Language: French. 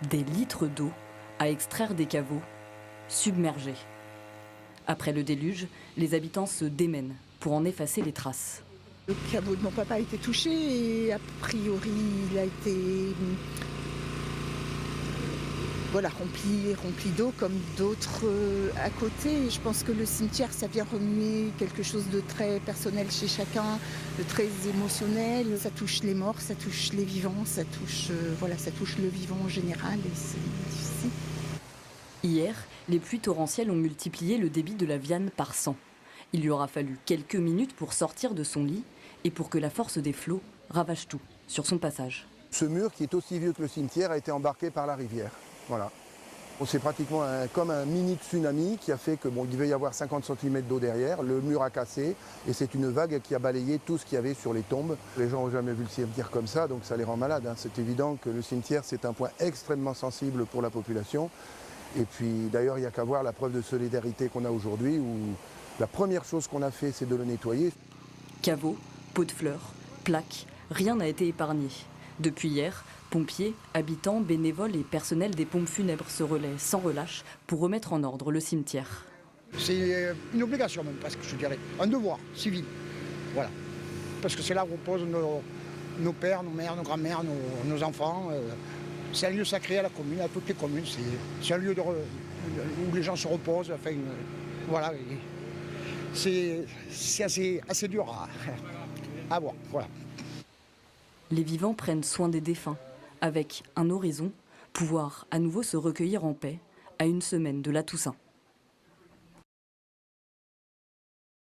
Des litres d'eau à extraire des caveaux submergés. Après le déluge, les habitants se démènent pour en effacer les traces. Le caveau de mon papa a été touché et a priori il a été rempli d'eau comme d'autres à côté. Je pense que le cimetière, ça vient remuer quelque chose de très personnel chez chacun, de très émotionnel. Ça touche les morts, ça touche les vivants, ça touche le vivant en général et c'est difficile. Hier, les pluies torrentielles ont multiplié le débit de la Vianne par 100. Il lui aura fallu quelques minutes pour sortir de son lit et pour que la force des flots ravage tout sur son passage. Ce mur, qui est aussi vieux que le cimetière, a été embarqué par la rivière. Voilà. C'est pratiquement comme un mini tsunami qui a fait que il devait y avoir 50 cm d'eau derrière, le mur a cassé et c'est une vague qui a balayé tout ce qu'il y avait sur les tombes. Les gens n'ont jamais vu le cimetière comme ça, donc ça les rend malades. C'est évident que le cimetière, c'est un point extrêmement sensible pour la population. Et puis d'ailleurs, il n'y a qu'à voir la preuve de solidarité qu'on a aujourd'hui, où la première chose qu'on a fait, c'est de le nettoyer. Caveaux, pots de fleurs, plaques, rien n'a été épargné. Depuis hier, pompiers, habitants, bénévoles et personnel des pompes funèbres se relaient sans relâche pour remettre en ordre le cimetière. C'est une obligation même presque, je dirais, un devoir civil. Voilà. Parce que c'est là où reposent nos pères, nos mères, nos grands-mères, nos enfants. C'est un lieu sacré à la commune, à toutes les communes. C'est un lieu où les gens se reposent. Enfin, voilà. C'est assez dur à voir. Voilà. Les vivants prennent soin des défunts, avec un horizon, pouvoir à nouveau se recueillir en paix à une semaine de la Toussaint.